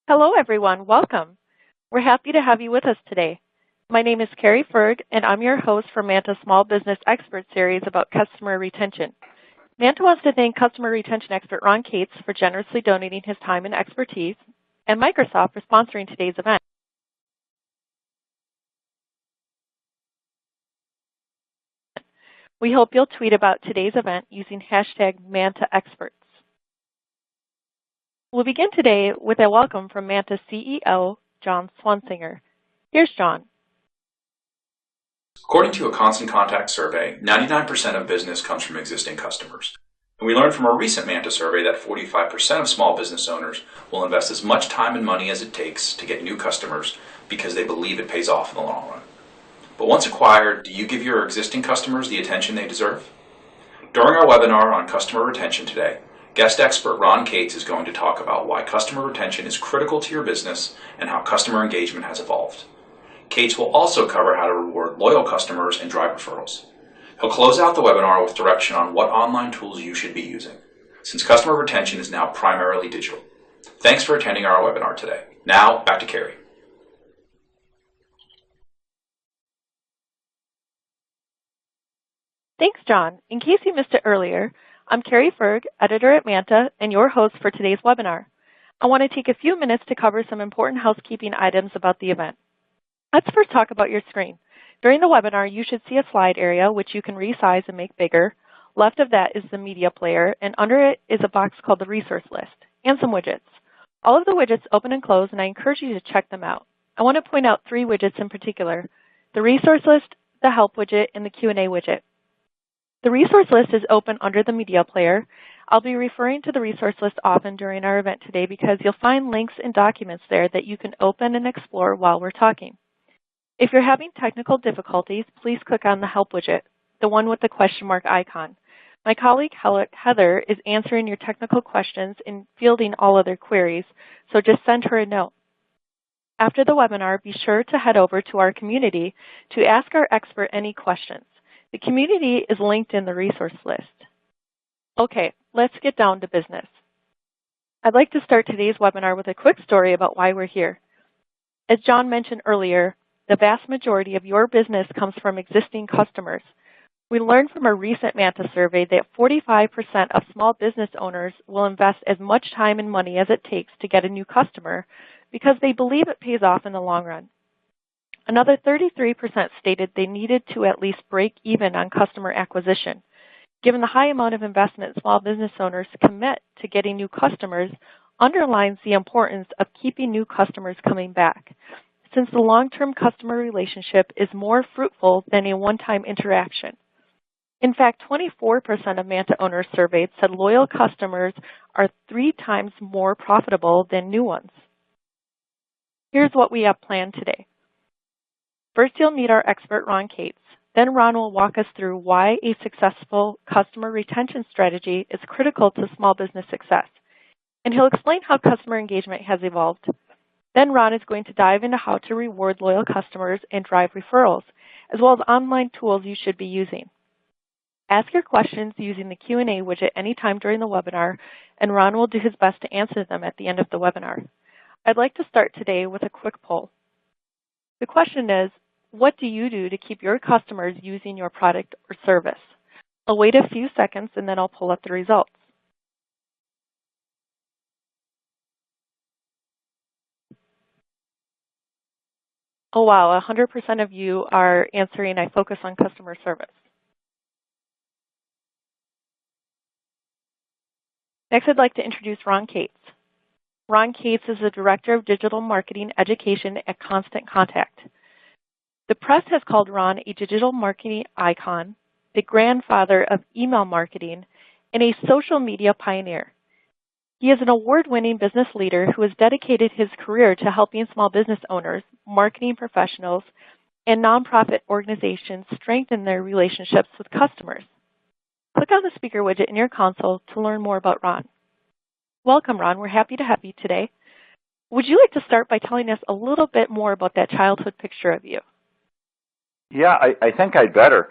Hello, everyone. Welcome. We're happy to have you with us today. My name is Carrie Ferg, and I'm your host for Manta's Small Business Expert Series about customer retention. Manta wants to thank customer retention expert Ron Cates for generously donating his time and expertise, and Microsoft for sponsoring today's event. We hope you'll tweet about today's event using hashtag MantaExperts. We'll begin today with a welcome from Manta's CEO, John Swansinger. Here's John. According to a Constant Contact survey, 99% of business comes from existing customers. And we learned from a recent Manta survey that 45% of small business owners will invest as much time and money as it takes to get new customers because they believe it pays off in the long run. But once acquired, do you give your existing customers the attention they deserve? During our webinar on customer retention today, guest expert Ron Cates is going to talk about why customer retention is critical to your business and how customer engagement has evolved. Cates will also cover how to reward loyal customers and drive referrals. He'll close out the webinar with direction on what online tools you should be using, since customer retention is now primarily digital. Thanks for attending our webinar today. Now, back to Carrie. Thanks, John. In case you missed it earlier, I'm Carrie Ferg, editor at Manta, and your host for today's webinar. I want to take a few minutes to cover some important housekeeping items about the event. Let's first talk about your screen. During the webinar, you should see a slide area which you can resize and make bigger. Left of that is the media player, and under it is a box called the resource list and some widgets. All of the widgets open and close, and I encourage you to check them out. I want to point out three widgets in particular: the resource list, the help widget, and the Q&A widget. The resource list is open under the media player. I'll be referring to the resource list often during our event today because you'll find links and documents there that you can open and explore while we're talking. If you're having technical difficulties, please click on the help widget, the one with the question mark icon. My colleague Heather is answering your technical questions and fielding all other queries, so just send her a note. After the webinar, be sure to head over to our community to ask our expert any questions. The community is linked in the resource list. Okay, let's get down to business. I'd like to start today's webinar with a quick story about why we're here. As John mentioned earlier, the vast majority of your business comes from existing customers. We learned from a recent Manta survey that 45% of small business owners will invest as much time and money as it takes to get a new customer because they believe it pays off in the long run. Another 33% stated they needed to at least break even on customer acquisition. Given the high amount of investment small business owners commit to getting new customers, underlines the importance of keeping new customers coming back, since the long-term customer relationship is more fruitful than a one-time interaction. In fact, 24% of Manta owners surveyed said loyal customers are 3 times more profitable than new ones. Here's what we have planned today. First, you'll meet our expert, Ron Cates. Then Ron will walk us through why a successful customer retention strategy is critical to small business success. And he'll explain how customer engagement has evolved. Then Ron is going to dive into how to reward loyal customers and drive referrals, as well as online tools you should be using. Ask your questions using the Q&A widget anytime during the webinar, and Ron will do his best to answer them at the end of the webinar. I'd like to start today with a quick poll. The question is, what do you do to keep your customers using your product or service? I'll wait a few seconds and then I'll pull up the results. Oh wow, 100% of you are answering, I focus on customer service. Next, I'd like to introduce Ron Cates. Ron Cates is the Director of Digital Marketing Education at Constant Contact. The press has called Ron a digital marketing icon, the grandfather of email marketing, and a social media pioneer. He is an award-winning business leader who has dedicated his career to helping small business owners, marketing professionals, and nonprofit organizations strengthen their relationships with customers. Click on the speaker widget in your console to learn more about Ron. Welcome, Ron. We're happy to have you today. Would you like to start by telling us a little bit more about that childhood picture of you? Yeah, I think I'd better.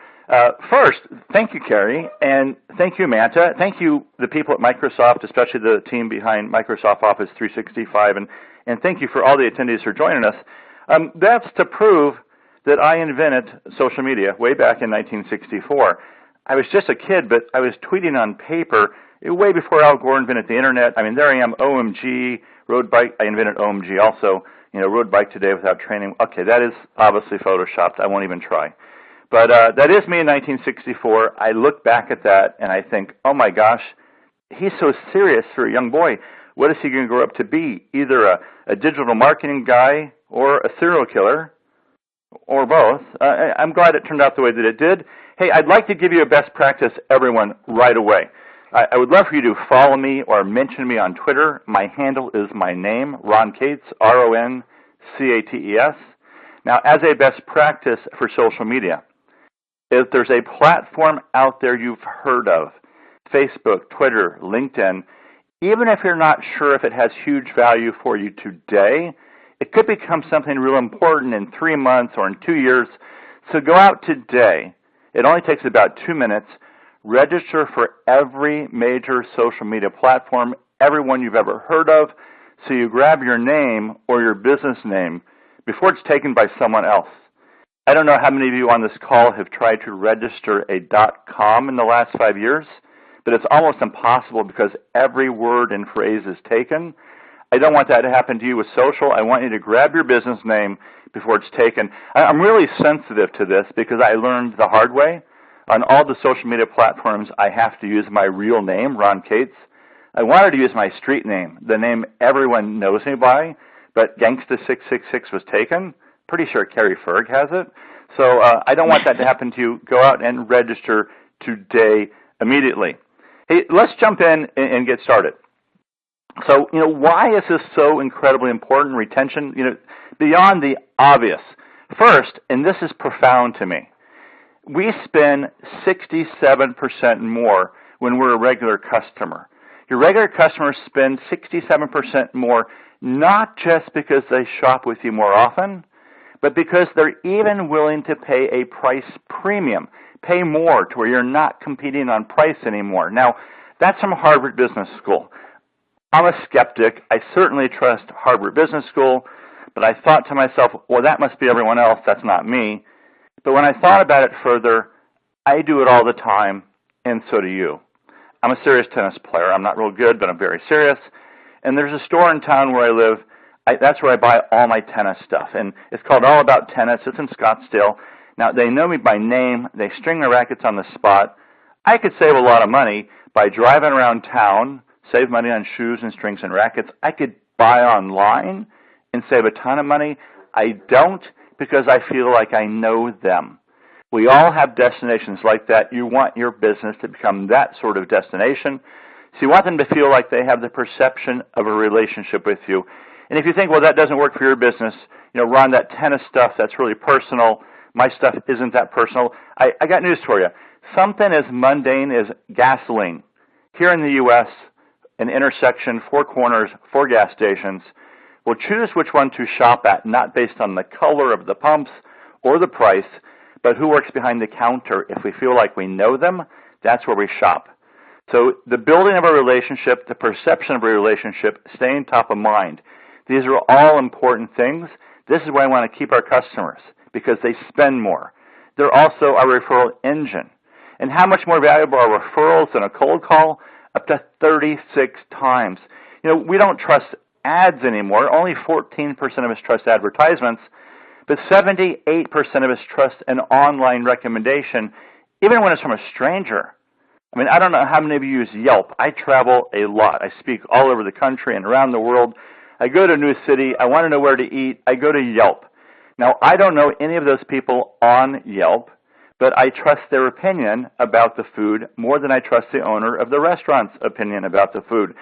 First, thank you, Carrie, and thank you, Manta. Thank you, the people at Microsoft, especially the team behind Microsoft Office 365, and thank you for all the attendees for joining us. That's to prove that I invented social media way back in 1964. I was just a kid, but I was tweeting on paper way before Al Gore invented the internet. I mean, there I am, OMG, road bike. I invented OMG also, road bike today without training. Okay, that is obviously photoshopped. I won't even try. But that is me in 1964. I look back at that and I think, oh my gosh, he's so serious for a young boy. What is he going to grow up to be? Either a digital marketing guy or a serial killer or both. I'm glad it turned out the way that it did. Hey, I'd like to give you a best practice, everyone, right away. I would love for you to follow me or mention me on Twitter. My handle is my name, Ron Cates, RONCATES. Now, as a best practice for social media, if there's a platform out there you've heard of, Facebook, Twitter, LinkedIn, even if you're not sure if it has huge value for you today, it could become something real important in 3 months or in 2 years. So go out today. It only takes about 2 minutes. Register for every major social media platform, everyone you've ever heard of, so you grab your name or your business name before it's taken by someone else. I don't know how many of you on this call have tried to register a .com in the last 5 years, but it's almost impossible because every word and phrase is taken. I don't want that to happen to you with social. I want you to grab your business name before it's taken. I'm really sensitive to this because I learned the hard way. On all the social media platforms, I have to use my real name, Ron Cates. I wanted to use my street name, the name everyone knows me by, but Gangsta666 was taken. Pretty sure Carrie Ferg has it. So I don't want that to happen to you. Go out and register today immediately. Hey, let's jump in and get started. So, why is this so incredibly important, retention? Beyond the obvious. First, and this is profound to me, we spend 67% more when we're a regular customer. Your regular customers spend 67% more, not just because they shop with you more often, but because they're even willing to pay a price premium, pay more to where you're not competing on price anymore. Now, that's from Harvard Business School. I'm a skeptic. I certainly trust Harvard Business School, but I thought to myself, well, that must be everyone else. That's not me. But when I thought about it further, I do it all the time, and so do you. I'm a serious tennis player. I'm not real good, but I'm very serious. And there's a store in town where I live. That's where I buy all my tennis stuff. And it's called All About Tennis. It's in Scottsdale. Now, they know me by name. They string their rackets on the spot. I could save a lot of money by driving around town, save money on shoes and strings and rackets. I could buy online and save a ton of money. I don't because I feel like I know them. We all have destinations like that. You want your business to become that sort of destination. So you want them to feel like they have the perception of a relationship with you. And if you think, well, that doesn't work for your business, Ron, that tennis stuff, that's really personal. My stuff isn't that personal. I got news for you. Something as mundane as gasoline. Here in the U.S., an intersection, 4 corners, 4 gas stations. We'll choose which one to shop at, not based on the color of the pumps or the price, but who works behind the counter. If we feel like we know them, that's where we shop. So the building of a relationship, the perception of a relationship, staying top of mind. These are all important things. This is why I want to keep our customers, because they spend more. They're also our referral engine. And how much more valuable are referrals than a cold call? Up to 36 times. We don't trust ads anymore. Only 14% of us trust advertisements, but 78% of us trust an online recommendation, even when it's from a stranger. I mean, I don't know how many of you use Yelp. I travel a lot. I speak all over the country and around the world. I go to a new city. I want to know where to eat. I go to Yelp. Now, I don't know any of those people on Yelp, but I trust their opinion about the food more than I trust the owner of the restaurant's opinion about the food.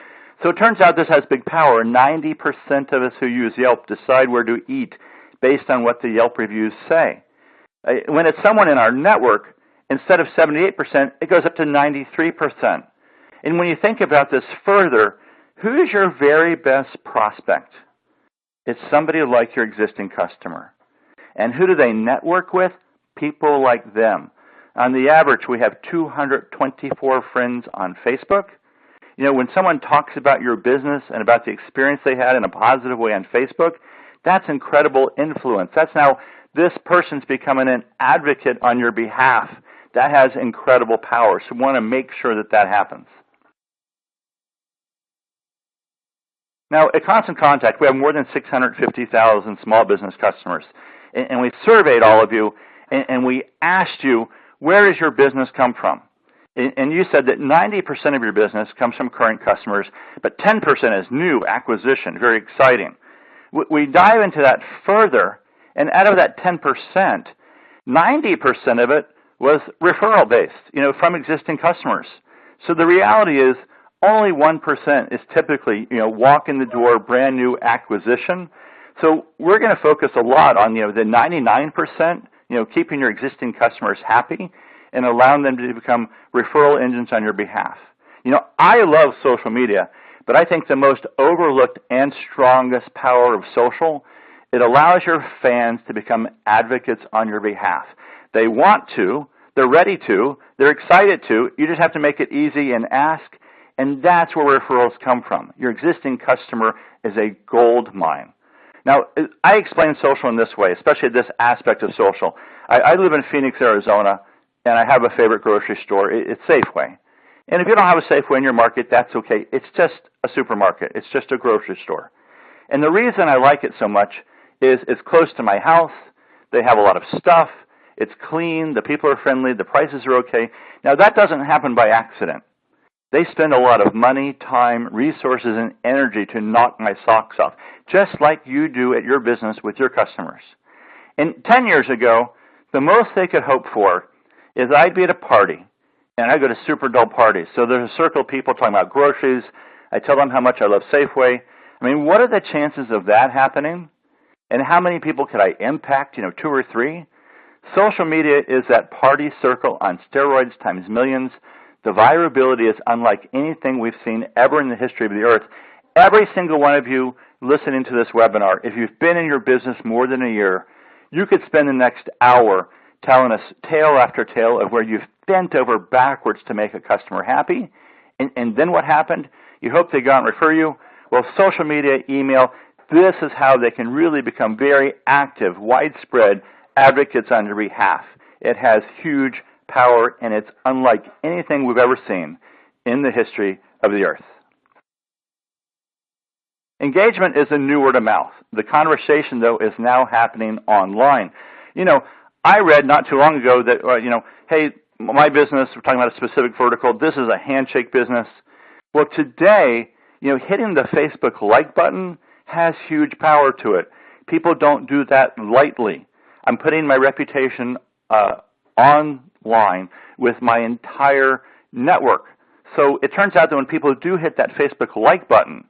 So it turns out this has big power. 90% of us who use Yelp decide where to eat based on what the Yelp reviews say. When it's someone in our network, instead of 78%, it goes up to 93%. And when you think about this further, who is your very best prospect? It's somebody like your existing customer. And who do they network with? People like them. On the average, we have 224 friends on Facebook, You know, when someone talks about your business and about the experience they had in a positive way on Facebook, that's incredible influence. That's now this person's becoming an advocate on your behalf. That has incredible power. So we want to make sure that that happens. Now, at Constant Contact, we have more than 650,000 small business customers. And we surveyed all of you, and we asked you, where does your business come from? And you said that 90% of your business comes from current customers, but 10% is new acquisition, very exciting. We dive into that further, and out of that 10%, 90% of it was referral-based, you know, from existing customers. So the reality is only 1% is typically, you know, walk in the door, brand new acquisition. So we're going to focus a lot on, you know, the 99%, you know, keeping your existing customers happy and allowing them to become referral engines on your behalf. You know, I love social media, but I think the most overlooked and strongest power of social, it allows your fans to become advocates on your behalf. They want to, they're ready to, they're excited to, you just have to make it easy and ask, and that's where referrals come from. Your existing customer is a gold mine. Now, I explain social in this way, especially this aspect of social. I live in Phoenix, Arizona, and I have a favorite grocery store. It's Safeway. And if you don't have a Safeway in your market, that's okay. It's just a supermarket. It's just a grocery store. And the reason I like it so much is it's close to my house. They have a lot of stuff. It's clean. The people are friendly. The prices are okay. Now, that doesn't happen by accident. They spend a lot of money, time, resources, and energy to knock my socks off, just like you do at your business with your customers. And 10 years ago, the most they could hope for is I'd be at a party, and I go to super dull parties. So there's a circle of people talking about groceries. I tell them how much I love Safeway. I mean, what are the chances of that happening? And how many people could I impact, you know, 2 or 3? Social media is that party circle on steroids times millions. The virability is unlike anything we've seen ever in the history of the earth. Every single one of you listening to this webinar, if you've been in your business more than a year, you could spend the next hour telling us tale after tale of where you've bent over backwards to make a customer happy. And then what happened? You hope they go out and refer you. Well, social media, email, this is how they can really become very active, widespread advocates on your behalf. It has huge power, and it's unlike anything we've ever seen in the history of the earth. Engagement is a new word of mouth. The conversation, though, is now happening online. You know, I read not too long ago that, you know, hey, my business, we're talking about a specific vertical, this is a handshake business. Well, today, you know, hitting the Facebook like button has huge power to it. People don't do that lightly. I'm putting my reputation online with my entire network. So it turns out that when people do hit that Facebook like button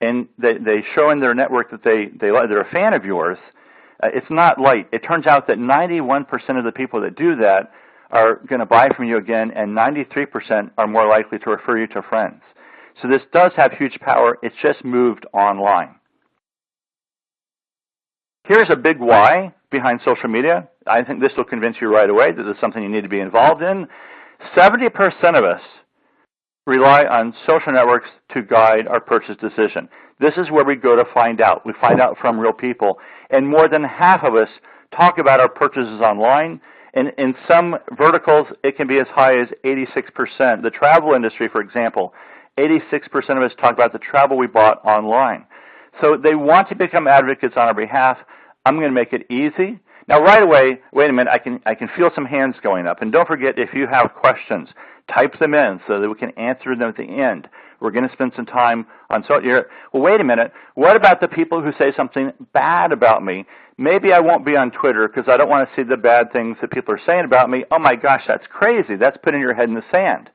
and they show in their network that they're a fan of yours, it's not light. It turns out that 91% of the people that do that are going to buy from you again, and 93% are more likely to refer you to friends. So this does have huge power. It's just moved online. Here's a big why behind social media. I think this will convince you right away that this is something you need to be involved in. 70% of us rely on social networks to guide our purchase decision. This is where we go to find out. We find out from real people. And more than half of us talk about our purchases online. And in some verticals, it can be as high as 86%. The travel industry, for example, 86% of us talk about the travel we bought online. So they want to become advocates on our behalf. I'm going to make it easy. Now, right away, wait a minute, I can feel some hands going up. And don't forget, if you have questions, type them in so that we can answer them at the end. We're going to spend some time on well, wait a minute. What about the people who say something bad about me? Maybe I won't be on Twitter because I don't want to see the bad things that people are saying about me. Oh, my gosh, that's crazy. That's putting your head in the sand.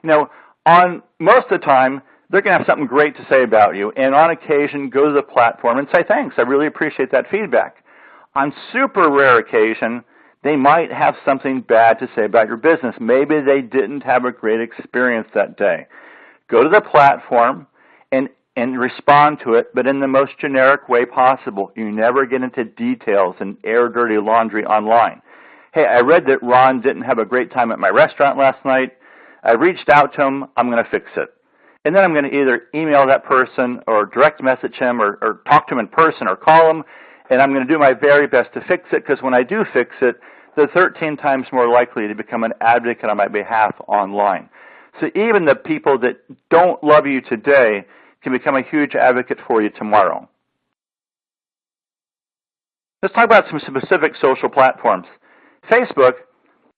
You know, on most of the time, they're going to have something great to say about you. And on occasion, go to the platform and say, thanks, I really appreciate that feedback. On super rare occasion, they might have something bad to say about your business. Maybe they didn't have a great experience that day. Go to the platform and respond to it, but in the most generic way possible. You never get into details and air dirty laundry online. Hey, I read that Ron didn't have a great time at my restaurant last night. I reached out to him. I'm going to fix it. And then I'm going to either email that person or direct message him or talk to him in person or call him, and I'm going to do my very best to fix it, because when I do fix it, they're 13 times more likely to become an advocate on my behalf online. So even the people that don't love you today can become a huge advocate for you tomorrow. Let's talk about some specific social platforms. Facebook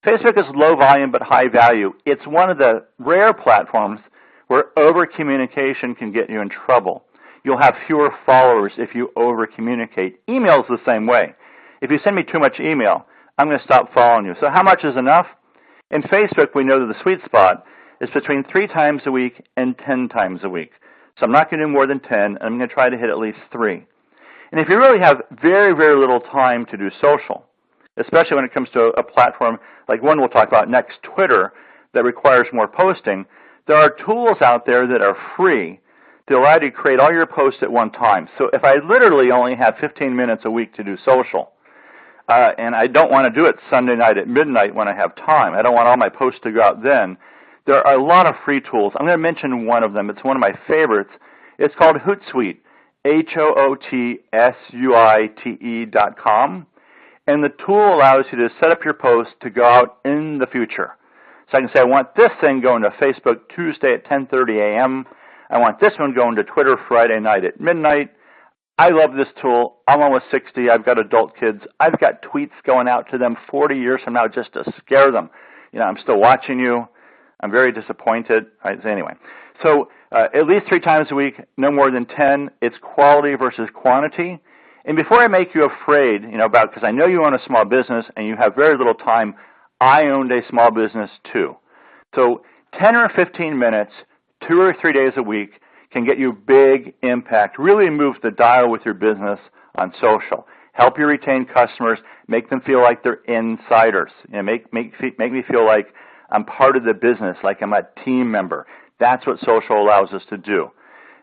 is low volume but high value. It's one of the rare platforms where over-communication can get you in trouble. You'll have fewer followers if you over-communicate. Email is the same way. If you send me too much email, I'm going to stop following you. So how much is enough? In Facebook, we know that the sweet spot is between 3 times a week and 10 times a week. So I'm not going to do more than 10, and I'm going to try to hit at least 3. And if you really have very, very little time to do social, especially when it comes to a platform like one we'll talk about next, Twitter, that requires more posting, there are tools out there that are free to allow you to create all your posts at one time. So if I literally only have 15 minutes a week to do social, and I don't want to do it Sunday night at midnight when I have time, I don't want all my posts to go out then, there are a lot of free tools. I'm going to mention one of them. It's one of my favorites. It's called Hootsuite, HOOTSUITE.com. And the tool allows you to set up your posts to go out in the future. So I can say, I want this thing going to Facebook Tuesday at 10:30 a.m. I want this one going to Twitter Friday night at midnight. I love this tool. I'm almost 60. I've got adult kids. I've got tweets going out to them 40 years from now just to scare them. You know, I'm still watching you. I'm very disappointed. All right, so anyway, so at least 3 times a week, no more than 10. It's quality versus quantity. And before I make you afraid, because I know you own a small business and you have very little time, I owned a small business too. So 10 or 15 minutes, 2 or 3 days a week can get you big impact, really move the dial with your business on social. Help you retain customers, make them feel like they're insiders. Make me feel like I'm part of the business, like I'm a team member. That's what social allows us to do.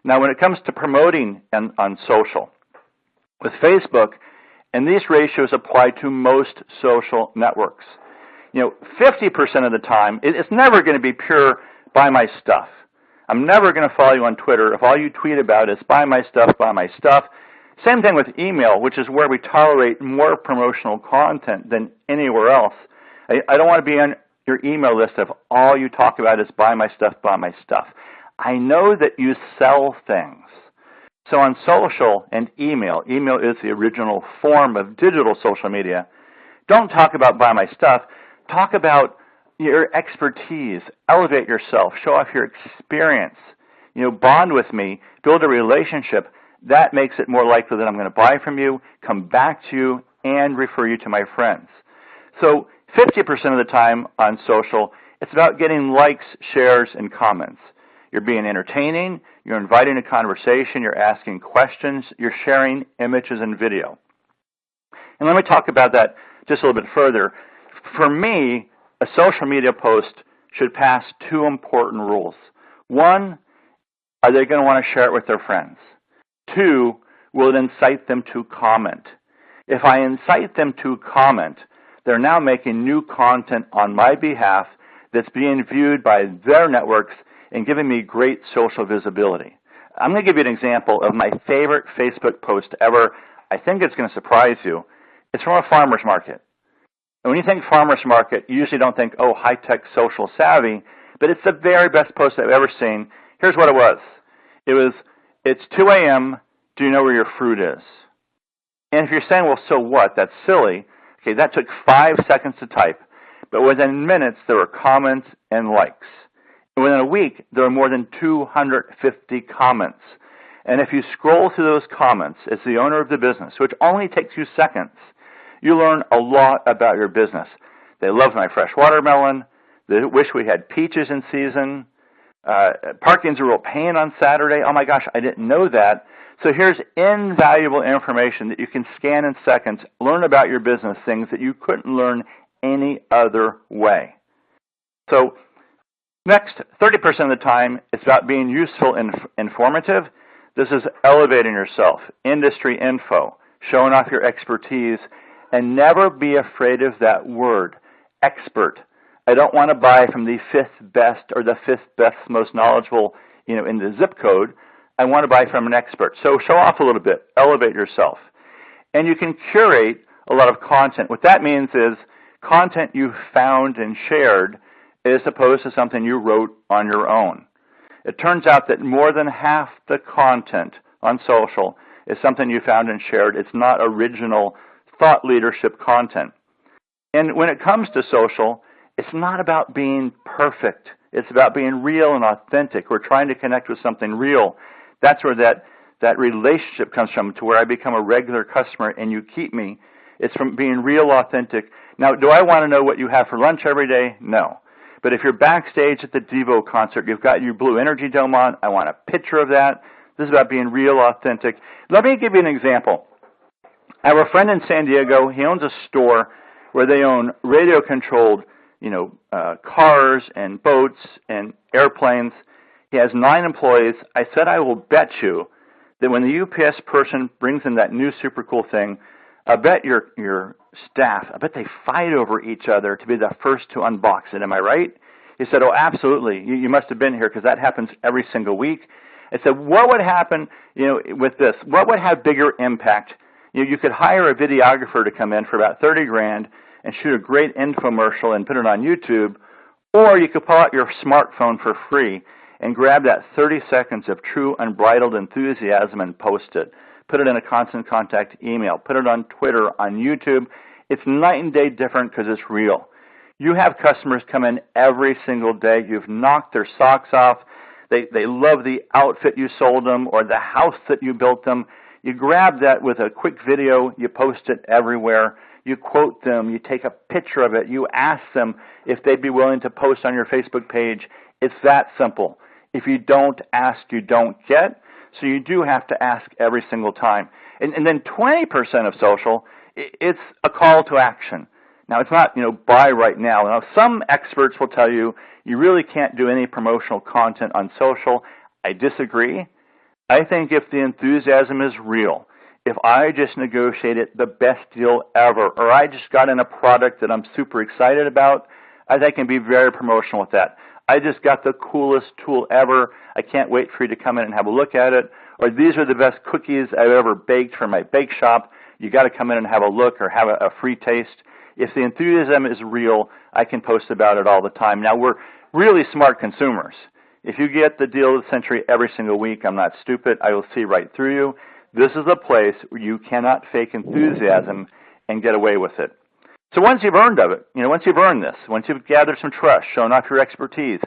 Now, when it comes to promoting on social, with Facebook, and these ratios apply to most social networks. 50% of the time, it's never going to be pure buy my stuff. I'm never going to follow you on Twitter if all you tweet about is buy my stuff, buy my stuff. Same thing with email, which is where we tolerate more promotional content than anywhere else. I don't want to be on your email list if all you talk about is buy my stuff, buy my stuff. I know that you sell things. So on social and email is the original form of digital social media. Don't talk about buy my stuff. Talk about your expertise. Elevate yourself. Show off your experience. Bond with me. Build a relationship. That makes it more likely that I'm going to buy from you, come back to you, and refer you to my friends. So 50% of the time on social, it's about getting likes, shares, and comments. You're being entertaining, you're inviting a conversation, you're asking questions, you're sharing images and video. And let me talk about that just a little bit further. For me, a social media post should pass 2 important rules. 1, are they going to want to share it with their friends? 2, will it incite them to comment? If I incite them to comment, they're now making new content on my behalf that's being viewed by their networks and giving me great social visibility. I'm going to give you an example of my favorite Facebook post ever. I think it's going to surprise you. It's from a farmer's market. And when you think farmer's market, you usually don't think, oh, high-tech social savvy, but it's the very best post I've ever seen. Here's what it was. It's 2 a.m., do you know where your fruit is? And if you're saying, well, so what? That's silly. Okay, that took 5 seconds to type. But within minutes, there were comments and likes. And within a week, there were more than 250 comments. And if you scroll through those comments as the owner of the business, which only takes you seconds, you learn a lot about your business. They love my fresh watermelon. They wish we had peaches in season. Parking's a real pain on Saturday. Oh my gosh, I didn't know that. So here's invaluable information that you can scan in seconds, learn about your business, things that you couldn't learn any other way. So next, 30% of the time, it's about being useful and informative. This is elevating yourself, industry info, showing off your expertise, and never be afraid of that word, expert. I don't want to buy from the fifth best or the fifth best most knowledgeable, in the zip code. I want to buy from an expert. So show off a little bit, elevate yourself. And you can curate a lot of content. What that means is content you found and shared as opposed to something you wrote on your own. It turns out that more than half the content on social is something you found and shared. It's not original thought leadership content. And when it comes to social, it's not about being perfect. It's about being real and authentic. We're trying to connect with something real. That's where that relationship comes from, to where I become a regular customer and you keep me. It's from being real, authentic. Now, do I want to know what you have for lunch every day? No. But if you're backstage at the Devo concert, you've got your Blue Energy Dome on, I want a picture of that. This is about being real, authentic. Let me give you an example. I have a friend in San Diego. He owns a store where they own radio-controlled, cars and boats and airplanes. He has 9 employees. I said, I will bet you that when the UPS person brings in that new super cool thing, I bet your staff, I bet they fight over each other to be the first to unbox it. Am I right? He said, oh, absolutely. You must have been here because that happens every single week. I said, what would happen, with this? What would have bigger impact? You could hire a videographer to come in for about $30,000 and shoot a great infomercial and put it on YouTube, or you could pull out your smartphone for free and grab that 30 seconds of true unbridled enthusiasm and post it. Put it in a constant contact email. Put it on Twitter, on YouTube. It's night and day different because it's real. You have customers come in every single day. You've knocked their socks off. They love the outfit you sold them or the house that you built them. You grab that with a quick video. You post it everywhere. You quote them. You take a picture of it. You ask them if they'd be willing to post on your Facebook page. It's that simple. If you don't ask, you don't get. So you do have to ask every single time. And then 20% of social, it's a call to action. Now, it's not, buy right now. Now, some experts will tell you you really can't do any promotional content on social. I disagree. I think if the enthusiasm is real, if I just negotiated the best deal ever, or I just got in a product that I'm super excited about, I think I can be very promotional with that. I just got the coolest tool ever. I can't wait for you to come in and have a look at it. Or these are the best cookies I've ever baked for my bake shop. You got to come in and have a look or have a free taste. If the enthusiasm is real, I can post about it all the time. Now, we're really smart consumers. If you get the deal of the century every single week, I'm not stupid. I will see right through you. This is a place where you cannot fake enthusiasm and get away with it. So once you've earned it, once you've earned this, once you've gathered some trust, shown off your expertise,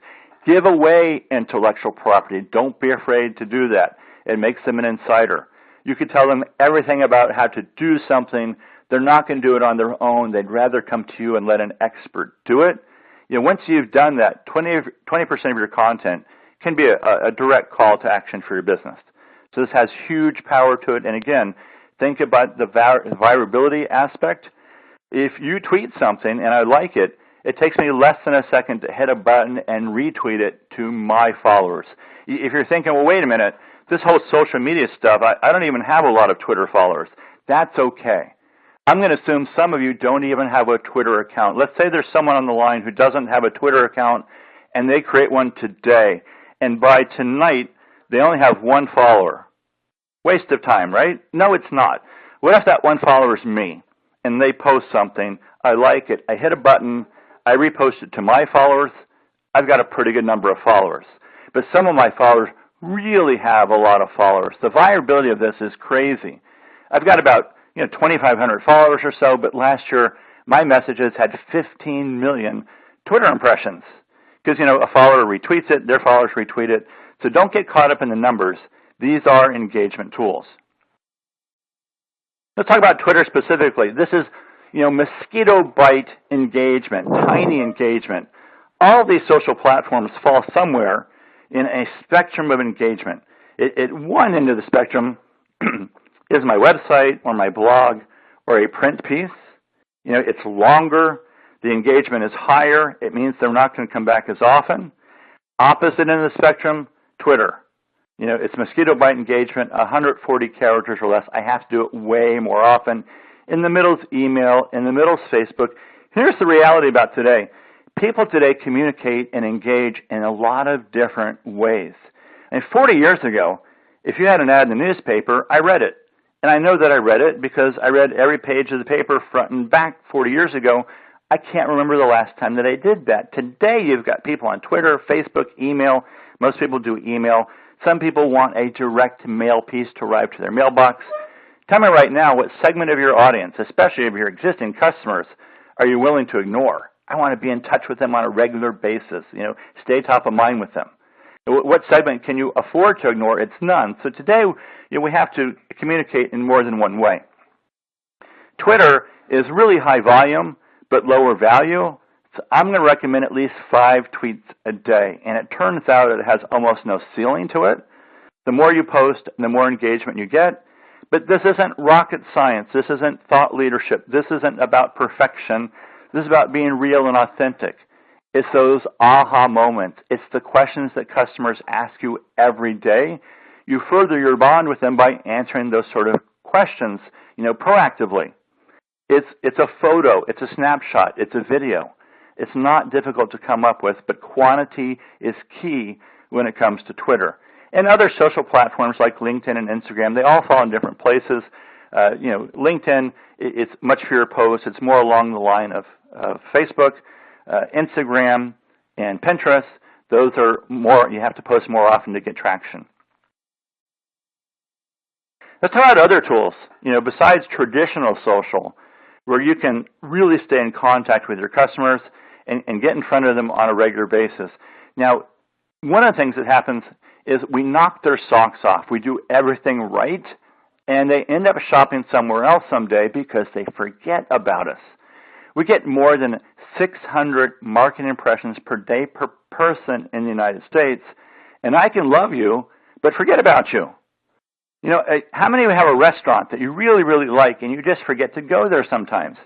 give away intellectual property. Don't be afraid to do that. It makes them an insider. You could tell them everything about how to do something. They're not going to do it on their own. They'd rather come to you and let an expert do it. Once you've done that, 20% of your content can be a direct call to action for your business. So this has huge power to it. And again, think about the virability aspect. If you tweet something and I like it, it takes me less than a second to hit a button and retweet it to my followers. If you're thinking, well, wait a minute, this whole social media stuff, I don't even have a lot of Twitter followers. That's okay. I'm going to assume some of you don't even have a Twitter account. Let's say there's someone on the line who doesn't have a Twitter account and they create one today. And by tonight, they only have 1 follower. Waste of time, right? No, it's not. What if that 1 follower is me? And they post something, I like it, I hit a button, I repost it to my followers, I've got a pretty good number of followers. But some of my followers really have a lot of followers. The viability of this is crazy. I've got about 2,500 followers or so, but last year my messages had 15 million Twitter impressions. Because, a follower retweets it, their followers retweet it. So don't get caught up in the numbers. These are engagement tools. Let's talk about Twitter specifically. This is, mosquito bite engagement, tiny engagement. All these social platforms fall somewhere in a spectrum of engagement. At one end of the spectrum is my website or my blog or a print piece. It's longer. The engagement is higher. It means they're not going to come back as often. Opposite end of the spectrum, Twitter. It's mosquito bite engagement, 140 characters or less. I have to do it way more often. In the middle is email. In the middle is Facebook. Here's the reality about today. People today communicate and engage in a lot of different ways. And 40 years ago, if you had an ad in the newspaper, I read it. And I know that I read it because I read every page of the paper front and back 40 years ago. I can't remember the last time that I did that. Today, you've got people on Twitter, Facebook, email. Most people do email. Some people want a direct mail piece to arrive to their mailbox. Tell me right now, what segment of your audience, especially of your existing customers, are you willing to ignore? I want to be in touch with them on a regular basis, stay top of mind with them. What segment can you afford to ignore? It's none. So today, we have to communicate in more than one way. Twitter is really high volume, but lower value. So I'm going to recommend at least 5 tweets a day. And it turns out it has almost no ceiling to it. The more you post, the more engagement you get. But this isn't rocket science. This isn't thought leadership. This isn't about perfection. This is about being real and authentic. It's those aha moments. It's the questions that customers ask you every day. You further your bond with them by answering those sort of questions, proactively. It's a photo. It's a snapshot. It's a video. It's not difficult to come up with, but quantity is key when it comes to Twitter. And other social platforms like LinkedIn and Instagram, they all fall in different places. LinkedIn, it's much fewer posts. It's more along the line of Facebook. Instagram and Pinterest, those are more, you have to post more often to get traction. Let's talk about other tools, besides traditional social, where you can really stay in contact with your customers and get in front of them on a regular basis. Now, one of the things that happens is we knock their socks off. We do everything right, and they end up shopping somewhere else someday because they forget about us. We get more than 600 marketing impressions per day per person in the United States, and I can love you, but forget about you. How many of you have a restaurant that you really, really like, and you just forget to go there sometimes?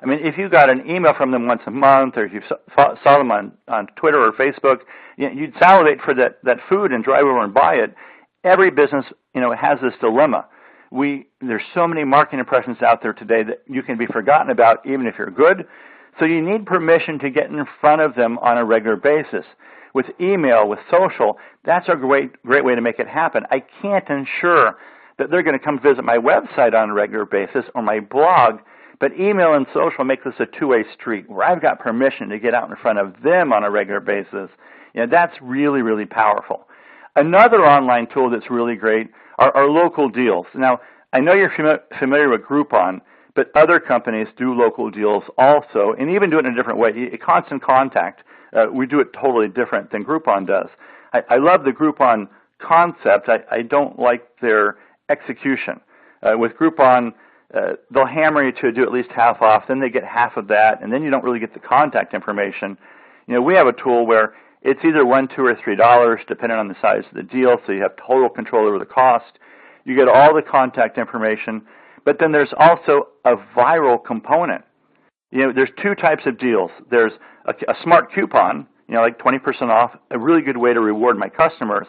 I mean, if you got an email from them once a month, or if you saw them on Twitter or Facebook, you'd salivate for that food and drive over and buy it. Every business, has this dilemma. There's so many marketing impressions out there today that you can be forgotten about even if you're good. So you need permission to get in front of them on a regular basis. With email, with social, that's a great way to make it happen. I can't ensure that they're going to come visit my website on a regular basis or my blog, but email and social make this a two-way street where I've got permission to get out in front of them on a regular basis. That's really, really powerful. Another online tool that's really great are local deals. Now, I know you're familiar with Groupon, but other companies do local deals also, and even do it in a different way. Constant Contact, we do it totally different than Groupon does. I love the Groupon concept. I don't like their execution. With Groupon, they'll hammer you to do at least half off, then they get half of that, and then you don't really get the contact information. We have a tool where it's either $1, $2, or $3, depending on the size of the deal, so you have total control over the cost. You get all the contact information, but then there's also a viral component. There's 2 types of deals. There's a smart coupon, like 20% off, a really good way to reward my customers.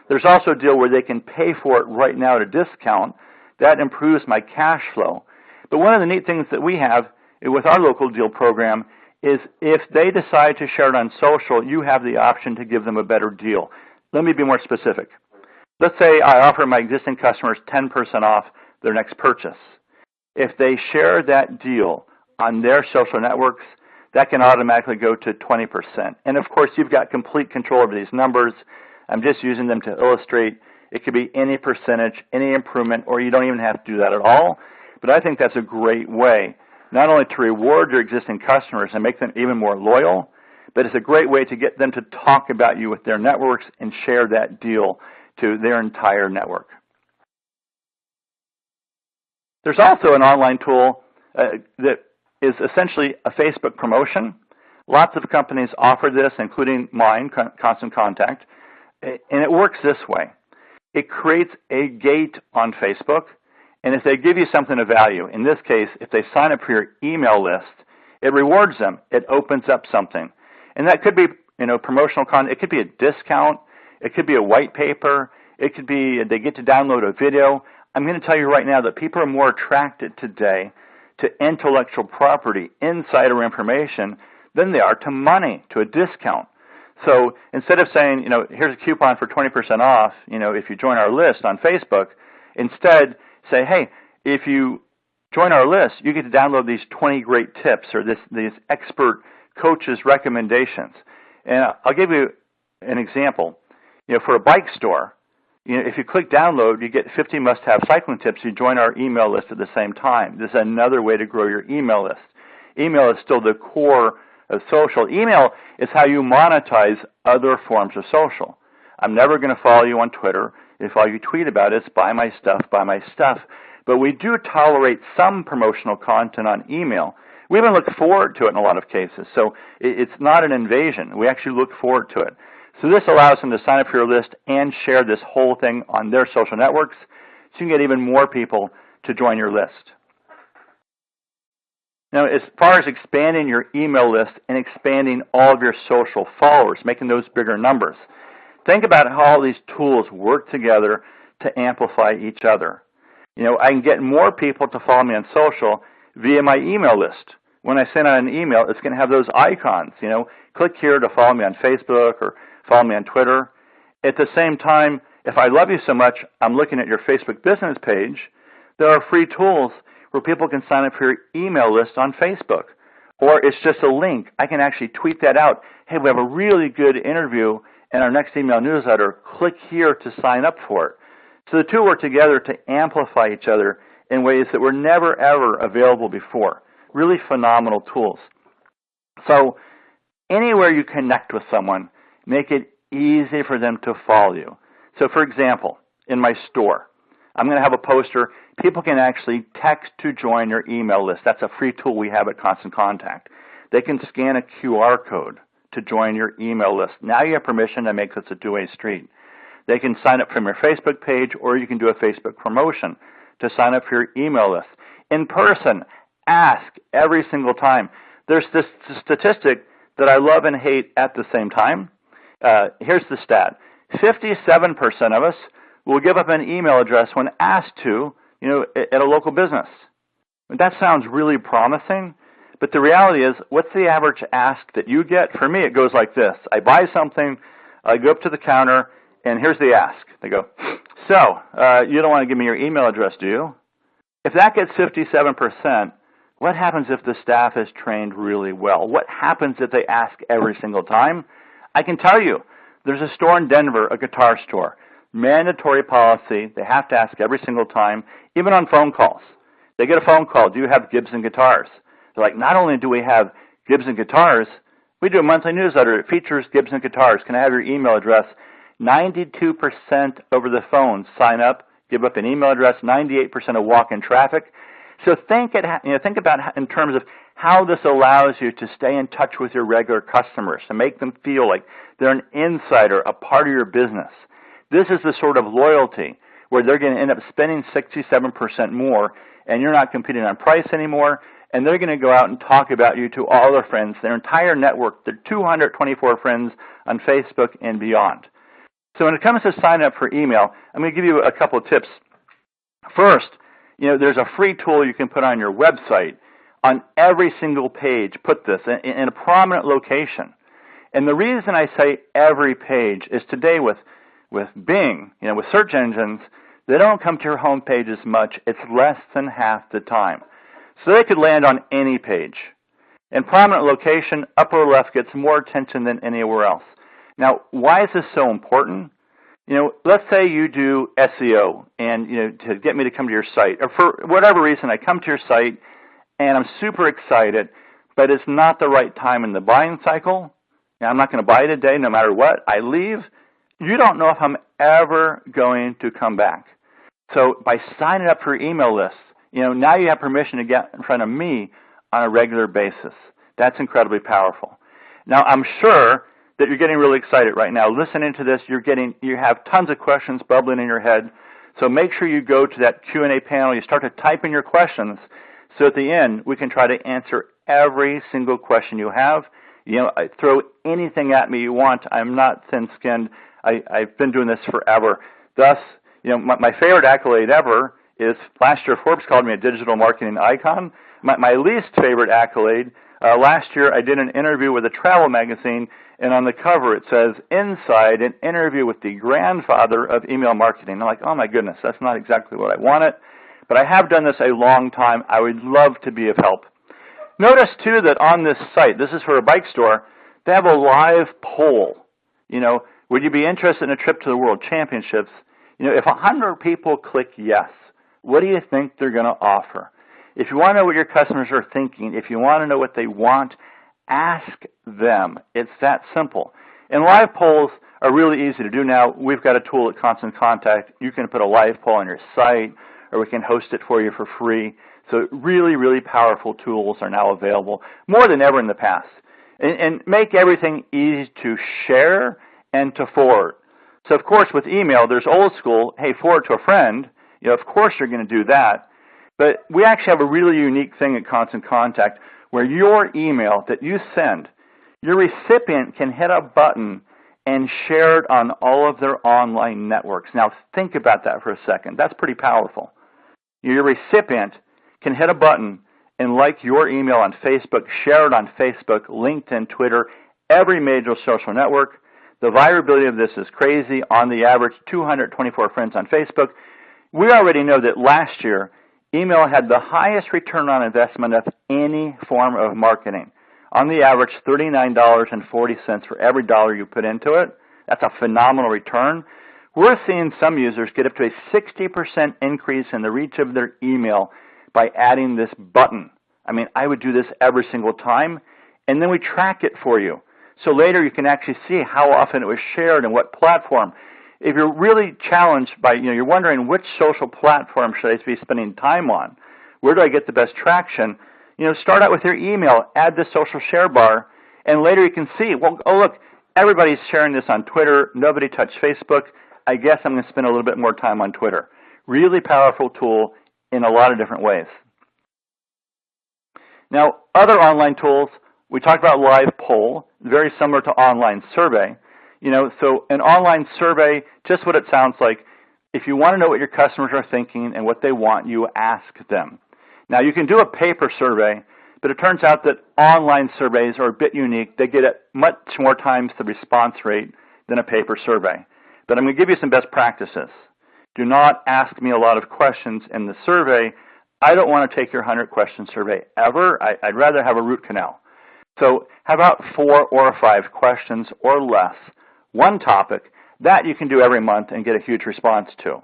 There's also a deal where they can pay for it right now at a discount. That improves my cash flow. But one of the neat things that we have with our local deal program is if they decide to share it on social, you have the option to give them a better deal. Let me be more specific. Let's say I offer my existing customers 10% off their next purchase. If they share that deal on their social networks, that can automatically go to 20%. And of course, you've got complete control over these numbers. I'm just using them to illustrate. It could be any percentage, any improvement, or you don't even have to do that at all. But I think that's a great way, not only to reward your existing customers and make them even more loyal, but it's a great way to get them to talk about you with their networks and share that deal to their entire network. There's also an online tool that is essentially a Facebook promotion. Lots of companies offer this, including mine, Constant Contact, and it works this way. It creates a gate on Facebook, and if they give you something of value, in this case, if they sign up for your email list, it rewards them. It opens up something. And that could be, promotional content. It could be a discount. It could be a white paper. It could be they get to download a video. I'm going to tell you right now that people are more attracted today to intellectual property, insider information, than they are to money, to a discount. So instead of saying, here's a coupon for 20% off, if you join our list on Facebook, instead say, hey, if you join our list, you get to download these 20 great tips or these expert coaches' recommendations. And I'll give you an example. For a bike store, if you click download, you get 50 must-have cycling tips. You join our email list at the same time. This is another way to grow your email list. Email is still the core of social. Email is how you monetize other forms of social. I'm never going to follow you on Twitter if all you tweet about is buy my stuff, buy my stuff. But we do tolerate some promotional content on email. We even look forward to it in a lot of cases. So it's not an invasion. We actually look forward to it. So this allows them to sign up for your list and share this whole thing on their social networks so you can get even more people to join your list. Now, as far as expanding your email list and expanding all of your social followers, making those bigger numbers, think about how all these tools work together to amplify each other. I can get more people to follow me on social via my email list. When I send out an email, it's going to have those icons. Click here to follow me on Facebook or follow me on Twitter. At the same time, if I love you so much, I'm looking at your Facebook business page, there are free tools where people can sign up for your email list on Facebook. Or it's just a link. I can actually tweet that out. Hey, we have a really good interview in our next email newsletter. Click here to sign up for it. So the two work together to amplify each other in ways that were never, ever available before. Really phenomenal tools. So anywhere you connect with someone, make it easy for them to follow you. So for example, in my store, I'm going to have a poster. People can actually text to join your email list. That's a free tool we have at Constant Contact. They can scan a QR code to join your email list. Now you have permission to make this a two-way street. They can sign up from your Facebook page, or you can do a Facebook promotion to sign up for your email list. In person, ask every single time. There's this statistic that I love and hate at the same time. Here's the stat. 57% of us will give up an email address when asked to, at a local business. That sounds really promising, but the reality is, what's the average ask that you get? For me, it goes like this. I buy something, I go up to the counter, and here's the ask. They go, so, you don't want to give me your email address, do you? If that gets 57%, what happens if the staff is trained really well? What happens if they ask every single time? I can tell you, there's a store in Denver, a guitar store. Mandatory policy, they have to ask every single time, even on phone calls. They get a phone call, do you have Gibson guitars? They're like, not only do we have Gibson guitars, we do a monthly newsletter that features Gibson guitars. Can I have your email address? 92% over the phone sign up, give up an email address, 98% of walk-in traffic. So think about in terms of how this allows you to stay in touch with your regular customers, to make them feel like they're an insider, a part of your business. This is the sort of loyalty where they're going to end up spending 67% more, and you're not competing on price anymore, and they're going to go out and talk about you to all their friends, their entire network, their 224 friends on Facebook and beyond. So when it comes to sign up for email, I'm going to give you a couple of tips. First, there's a free tool you can put on your website. On every single page, put this in a prominent location. And the reason I say every page is today with Bing, with search engines, they don't come to your home page as much. It's less than half the time. So they could land on any page. In prominent location, upper left gets more attention than anywhere else. Now, why is this so important? Let's say you do SEO and, to get me to come to your site, or for whatever reason, I come to your site and I'm super excited, but it's not the right time in the buying cycle. I'm not going to buy today no matter what. I leave. You don't know if I'm ever going to come back. So by signing up for your email lists, now you have permission to get in front of me on a regular basis. That's incredibly powerful. Now, I'm sure that you're getting really excited right now. Listening to this, you have tons of questions bubbling in your head. So make sure you go to that Q&A panel. You start to type in your questions. So at the end, we can try to answer every single question you have. Throw anything at me you want. I'm not thin-skinned. I've been doing this forever. Thus, my favorite accolade ever is last year Forbes called me a digital marketing icon. My least favorite accolade Last year, I did an interview with a travel magazine, and on the cover it says, "Inside, an interview with the grandfather of email marketing." I'm like, oh my goodness, that's not exactly what I wanted, but I have done this a long time. I would love to be of help. Notice, too, that on this site, this is for a bike store, they have a live poll. You know, would you be interested in a trip to the World Championships? You know, if 100 people click yes, what do you think they're going to offer? If you want to know what your customers are thinking, if you want to know what they want, ask them. It's that simple. And live polls are really easy to do now. We've got a tool at Constant Contact. You can put a live poll on your site, or we can host it for you for free. So really, really powerful tools are now available, more than ever in the past. And make everything easy to share and to forward. So, of course, with email, there's old school, hey, forward to a friend. You know, of course you're going to do that. But we actually have a really unique thing at Constant Contact where your email that you send, your recipient can hit a button and share it on all of their online networks. Now, think about that for a second. That's pretty powerful. Your recipient can hit a button and like your email on Facebook, share it on Facebook, LinkedIn, Twitter, every major social network. The viability of this is crazy. On the average, 224 friends on Facebook. We already know that last year, email had the highest return on investment of any form of marketing. On the average, $39.40 for every dollar you put into it. That's a phenomenal return. We're seeing some users get up to a 60% increase in the reach of their email by adding this button. I mean, I would do this every single time, and then we track it for you. So later you can actually see how often it was shared and what platform. If you're really challenged by, you're wondering which social platform should I be spending time on, where do I get the best traction, start out with your email, add the social share bar, and later you can see, well, oh look, everybody's sharing this on Twitter, nobody touched Facebook, I guess I'm going to spend a little bit more time on Twitter. Really powerful tool in a lot of different ways. Now, other online tools, we talked about live poll, very similar to online survey. So an online survey, just what it sounds like, if you want to know what your customers are thinking and what they want, you ask them. Now, you can do a paper survey, but it turns out that online surveys are a bit unique. They get much more times the response rate than a paper survey. But I'm going to give you some best practices. Do not ask me a lot of questions in the survey. I don't want to take your 100-question survey ever. I'd rather have a root canal. So how about 4 or 5 questions or less, one topic, that you can do every month and get a huge response to.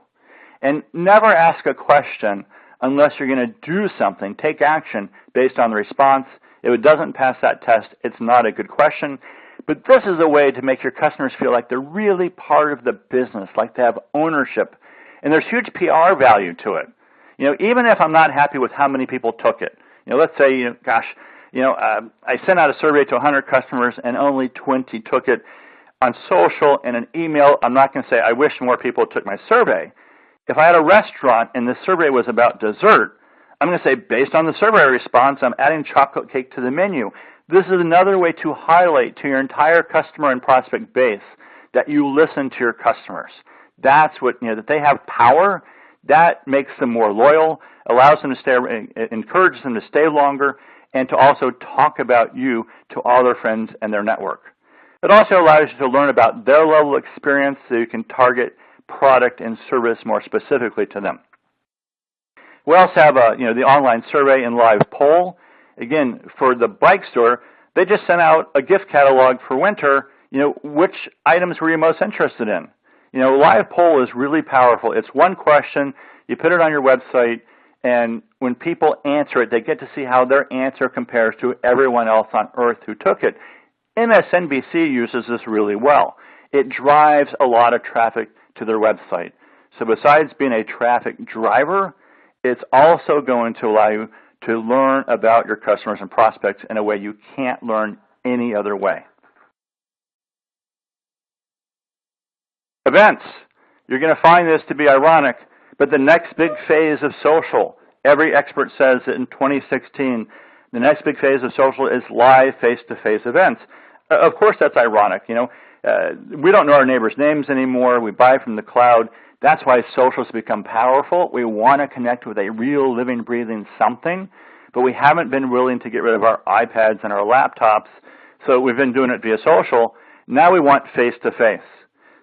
And never ask a question unless you're going to do something, take action based on the response. If it doesn't pass that test, it's not a good question. But this is a way to make your customers feel like they're really part of the business, like they have ownership. And there's huge PR value to it. Even if I'm not happy with how many people took it. Let's say, I sent out a survey to 100 customers and only 20 took it. On social and an email, I'm not going to say, I wish more people took my survey. If I had a restaurant and the survey was about dessert, I'm going to say, based on the survey response, I'm adding chocolate cake to the menu. This is another way to highlight to your entire customer and prospect base that you listen to your customers. That's what, that they have power. That makes them more loyal, allows them to stay, encourages them to stay longer, and to also talk about you to all their friends and their network. It also allows you to learn about their level of experience so you can target product and service more specifically to them. We also have the online survey and live poll. Again, for the bike store, they just sent out a gift catalog for winter. Which items were you most interested in? Live poll is really powerful. It's one question. You put it on your website, and when people answer it, they get to see how their answer compares to everyone else on earth who took it. MSNBC uses this really well. It drives a lot of traffic to their website. So besides being a traffic driver, it's also going to allow you to learn about your customers and prospects in a way you can't learn any other way. Events. You're going to find this to be ironic, but the next big phase of social, every expert says that in 2016, the next big phase of social is live face-to-face events. Of course, that's ironic. We don't know our neighbors' names anymore. We buy from the cloud. That's why socials become powerful. We want to connect with a real, living, breathing something. but we haven't been willing to get rid of our iPads and our laptops, so we've been doing it via social. Now we want face-to-face.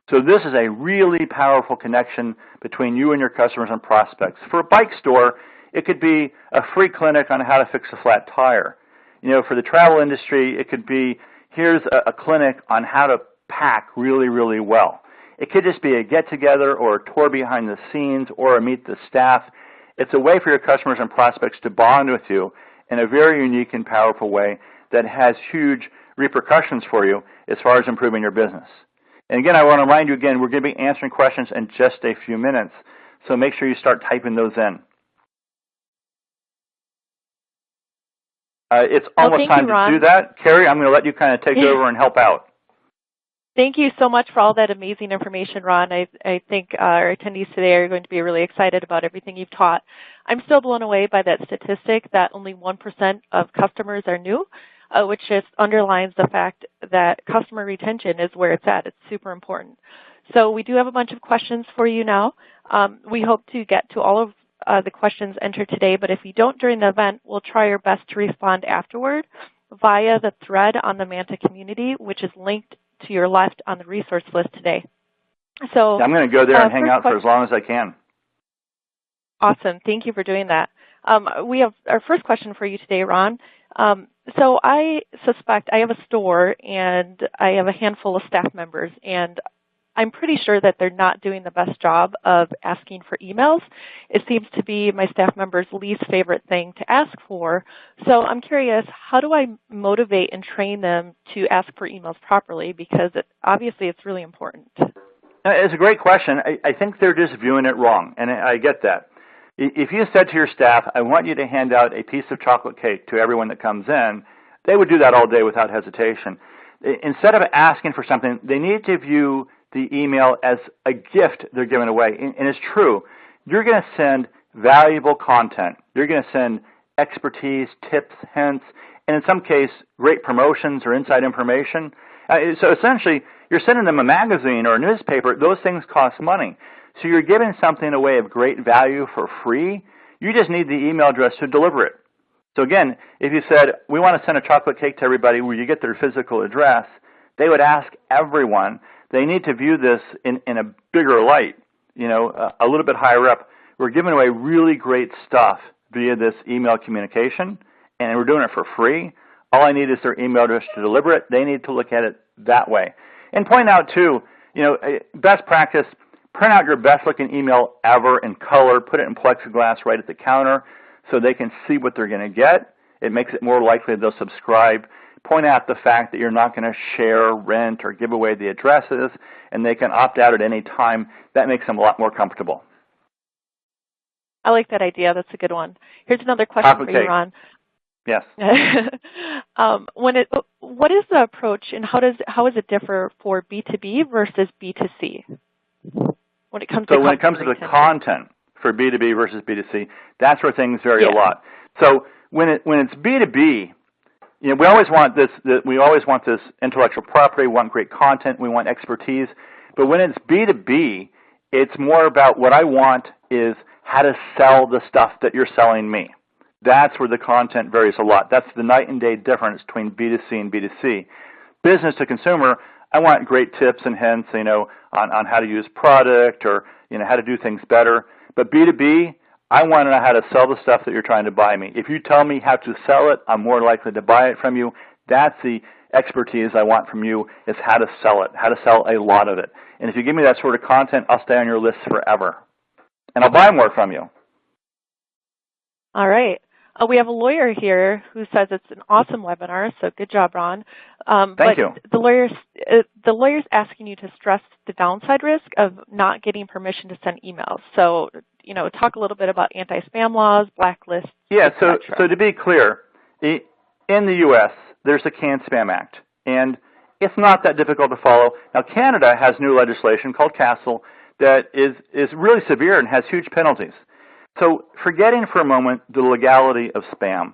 So this is a really powerful connection between you and your customers and prospects. For a bike store, it could be a free clinic on how to fix a flat tire. For the travel industry, it could be, here's a clinic on how to pack really, really well. It could just be a get-together or a tour behind the scenes or a meet the staff. It's a way for your customers and prospects to bond with you in a very unique and powerful way that has huge repercussions for you as far as improving your business. And again, I want to remind you again, we're going to be answering questions in just a few minutes, so make sure you start typing those in. It's almost time to do that. Carrie, I'm going to let you kind of take over and help out. Thank you so much for all that amazing information, Ron. I think our attendees today are going to be really excited about everything you've taught. I'm still blown away by that statistic that only 1% of customers are new, which just underlines the fact that customer retention is where it's at. It's super important. So we do have a bunch of questions for you now. We hope to get to all of the questions entered today, but if you don't during the event, we'll try our best to respond afterward via the thread on the Manta community, which is linked to your left on the resource list today. So I'm going to go there and hang out for as long as I can. Awesome. Thank you for doing that. We have our first question for you today, Ron. So I suspect I have a store and I have a handful of staff members, and I'm pretty sure that they're not doing the best job of asking for emails. It seems to be my staff members' least favorite thing to ask for. So I'm curious, how do I motivate and train them to ask for emails properly? Because obviously it's really important. It's a great question. I think they're just viewing it wrong, and I get that. If you said to your staff, I want you to hand out a piece of chocolate cake to everyone that comes in, they would do that all day without hesitation. Instead of asking for something, they need to view the email as a gift they're giving away. And it's true. You're going to send valuable content. You're going to send expertise, tips, hints, and in some case, great promotions or inside information. So essentially, you're sending them a magazine or a newspaper. Those things cost money. So you're giving something away of great value for free. You just need the email address to deliver it. So again, if you said, we want to send a chocolate cake to everybody where you get their physical address, they would ask everyone. They need to view this in a bigger light, a little bit higher up. We're giving away really great stuff via this email communication, and we're doing it for free. All I need is their email address to deliver it. They need to look at it that way. And point out, too, best practice, print out your best-looking email ever in color, put it in plexiglass right at the counter so they can see what they're going to get. It makes it more likely they'll subscribe. Point out the fact that you're not going to share, rent, or give away the addresses, and they can opt out at any time. That makes them a lot more comfortable. I like that idea. That's a good one. Here's another question for you, Ron. Yes. What is the approach, and how does it differ for B2B versus B2C? When it comes to the content for B2B versus B2C, that's where things vary a lot. So when it's B2B, we always want this. We always want this intellectual property. We want great content. We want expertise. But when it's B2B, it's more about what I want is how to sell the stuff that you're selling me. That's where the content varies a lot. That's the night and day difference between B2C and B2C. Business to consumer, I want great tips and hints, on how to use product or, how to do things better. But B2B, I want to know how to sell the stuff that you're trying to buy me. If you tell me how to sell it, I'm more likely to buy it from you. That's the expertise I want from you, is how to sell it, how to sell a lot of it. And if you give me that sort of content, I'll stay on your list forever. And I'll buy more from you. All right. We have a lawyer here who says it's an awesome webinar, so good job, Ron. Thank you. The lawyer's asking you to stress the downside risk of not getting permission to send emails. So, talk a little bit about anti-spam laws, blacklists. Yeah, so to be clear, in the U.S., there's the Canned Spam Act, and it's not that difficult to follow. Now, Canada has new legislation called CASL that is really severe and has huge penalties. So forgetting for a moment the legality of spam,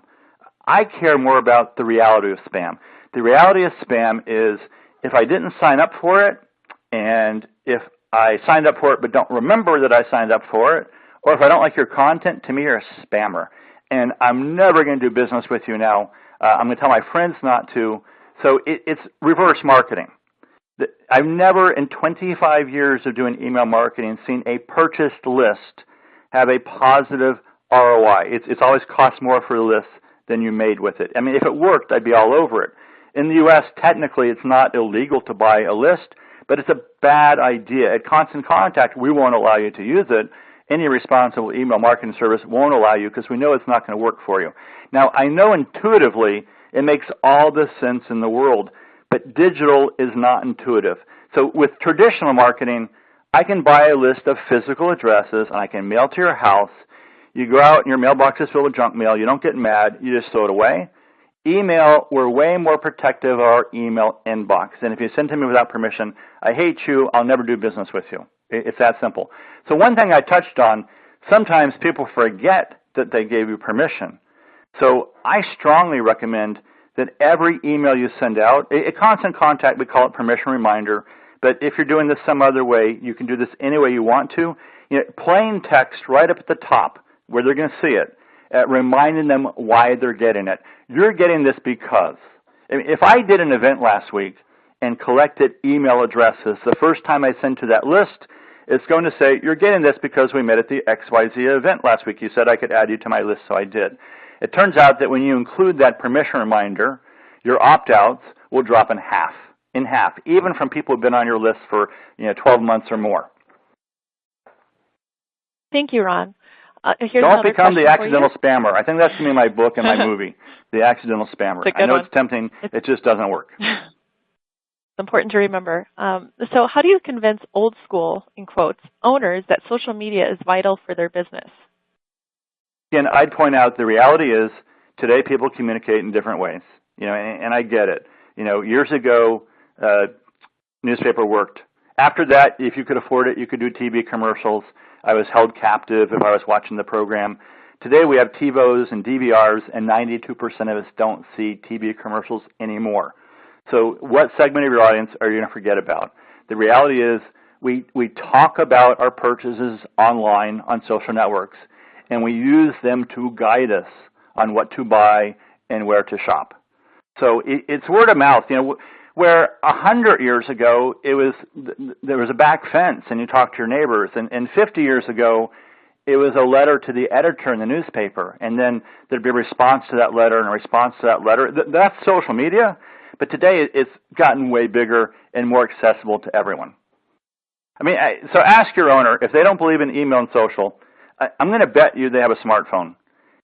I care more about the reality of spam. The reality of spam is if I didn't sign up for it, and if I signed up for it but don't remember that I signed up for it, or if I don't like your content, to me you're a spammer. and I'm never going to do business with you now. I'm going to tell my friends not to. So it's reverse marketing. I've never in 25 years of doing email marketing seen a purchased list have a positive ROI. It's always cost more for the list than you made with it. I mean, if it worked, I'd be all over it. In the U.S., technically, it's not illegal to buy a list, but it's a bad idea. At Constant Contact, we won't allow you to use it. Any responsible email marketing service won't allow you because we know it's not going to work for you. Now, I know intuitively it makes all the sense in the world, but digital is not intuitive. So with traditional marketing, I can buy a list of physical addresses and I can mail to your house. You go out and your mailbox is filled with junk mail. You don't get mad. You just throw it away. Email, we're way more protective of our email inbox. And if you send to me without permission, I hate you. I'll never do business with you. It's that simple. So one thing I touched on, sometimes people forget that they gave you permission. So I strongly recommend that every email you send out, at Constant Contact, we call it permission reminder, but if you're doing this some other way, you can do this any way you want to. Plain text right up at the top where they're going to see it, reminding them why they're getting it. You're getting this because. If I did an event last week and collected email addresses, the first time I send to that list, it's going to say, you're getting this because we met at the XYZ event last week. You said I could add you to my list, so I did. It turns out that when you include that permission reminder, your opt-outs will drop in half, even from people who've been on your list for 12 months or more. Thank you, Ron. Don't become the accidental spammer. I think that's going to be my book and my movie, The Accidental Spammer. I know it's tempting. It just doesn't work. It's important to remember. So how do you convince old school, in quotes, owners that social media is vital for their business? Again, I'd point out the reality is today people communicate in different ways, and I get it. Years ago, newspaper worked. After that, if you could afford it, you could do TV commercials. I was held captive if I was watching the program. Today we have TiVos and DVRs, and 92% of us don't see TV commercials anymore. So what segment of your audience are you going to forget about? The reality is we talk about our purchases online on social networks, and we use them to guide us on what to buy and where to shop. So it's word of mouth. Where 100 years ago there was a back fence and you talked to your neighbors, and 50 years ago it was a letter to the editor in the newspaper, and then there'd be a response to that letter and a response to that letter. That's social media, but today it's gotten way bigger and more accessible to everyone. So ask your owner, if they don't believe in email and social, I'm going to bet you they have a smartphone.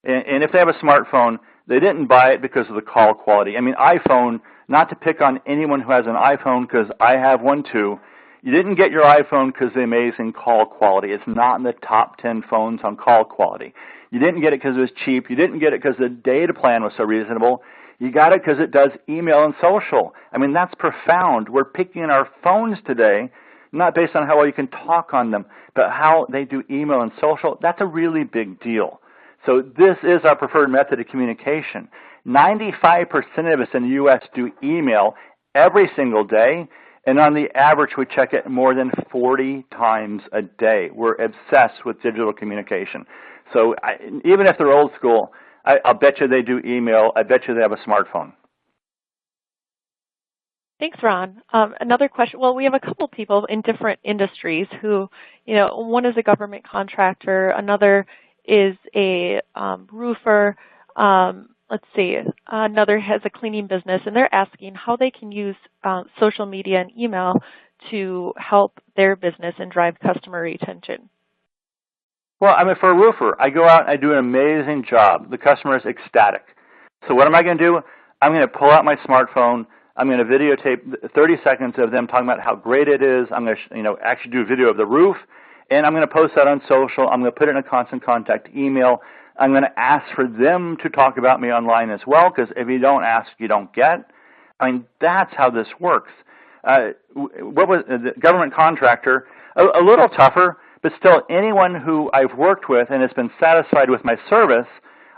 And if they have a smartphone, they didn't buy it because of the call quality. iPhone, not to pick on anyone who has an iPhone because I have one too, you didn't get your iPhone because of the amazing call quality. It's not in the top 10 phones on call quality. You didn't get it because it was cheap. You didn't get it because the data plan was so reasonable. You got it because it does email and social. That's profound. We're picking our phones today, not based on how well you can talk on them, but how they do email and social. That's a really big deal. So this is our preferred method of communication. 95% of us in the U.S. do email every single day, and on the average we check it more than 40 times a day. We're obsessed with digital communication. So even if they're old school, I'll bet you they do email. I bet you they have a smartphone. Thanks, Ron. Another question. Well, we have a couple people in different industries who, one is a government contractor, another is a roofer, let's see, another has a cleaning business, and they're asking how they can use social media and email to help their business and drive customer retention. Well, for a roofer, I go out and I do an amazing job. The customer is ecstatic. So what am I going to do? I'm going to pull out my smartphone. I'm going to videotape 30 seconds of them talking about how great it is. I'm going to actually do a video of the roof, and I'm going to post that on social. I'm going to put it in a Constant Contact email. I'm going to ask for them to talk about me online as well, because if you don't ask, you don't get. That's how this works. What was the government contractor? A little tougher, but still anyone who I've worked with and has been satisfied with my service,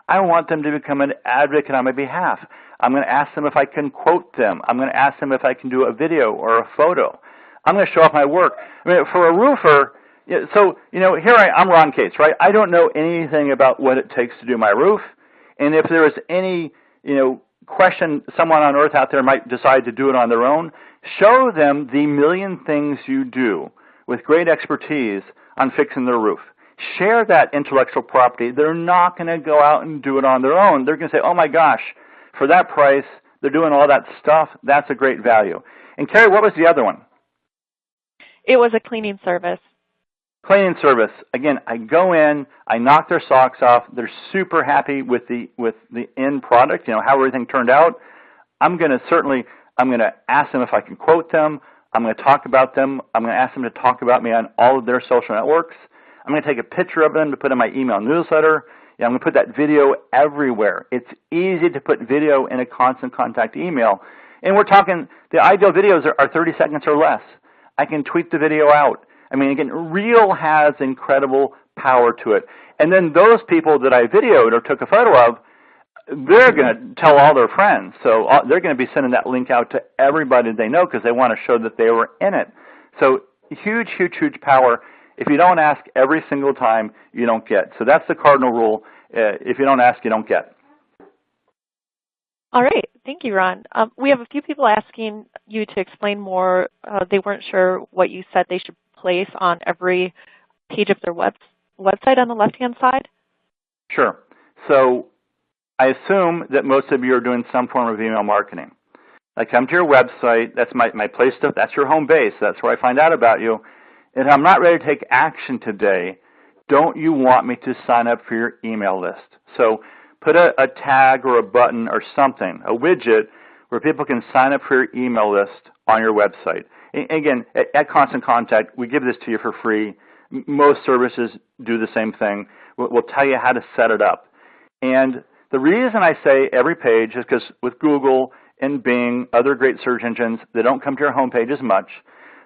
I want them to become an advocate on my behalf. I'm going to ask them if I can quote them. I'm going to ask them if I can do a video or a photo. I'm going to show off my work. For a roofer, So, here I'm Ron Cates, right? I don't know anything about what it takes to do my roof. And if there is any, question someone on earth out there might decide to do it on their own, show them the million things you do with great expertise on fixing their roof. Share that intellectual property. They're not going to go out and do it on their own. They're going to say, oh my gosh, for that price, they're doing all that stuff. That's a great value. And Carrie, what was the other one? It was a cleaning service. Cleaning service. Again, I go in, I knock their socks off. They're super happy with the end product, how everything turned out. I'm going to ask them if I can quote them. I'm going to talk about them. I'm going to ask them to talk about me on all of their social networks. I'm going to take a picture of them to put in my email newsletter. I'm going to put that video everywhere. It's easy to put video in a constant contact email. And we're talking, the ideal videos are 30 seconds or less. I can tweet the video out. Again, Reel has incredible power to it. And then those people that I videoed or took a photo of, they're going to tell all their friends. So they're going to be sending that link out to everybody they know because they want to show that they were in it. So huge, huge, huge power. If you don't ask every single time, you don't get. So that's the cardinal rule. If you don't ask, you don't get. All right. Thank you, Ron. We have a few people asking you to explain more. They weren't sure what you said they should place on every page of their website on the left-hand side. Sure. So I assume that most of you are doing some form of email marketing. I come to your website. That's my place to, that's your home base. That's where I find out about you. And if I'm not ready to take action today, don't you want me to sign up for your email list? So put a tag or a button or something, a widget, where people can sign up for your email list on your website. And again, at Constant Contact, we give this to you for free. Most services do the same thing. We'll tell you how to set it up. And the reason I say every page is because with Google and Bing, other great search engines, they don't come to your homepage as much.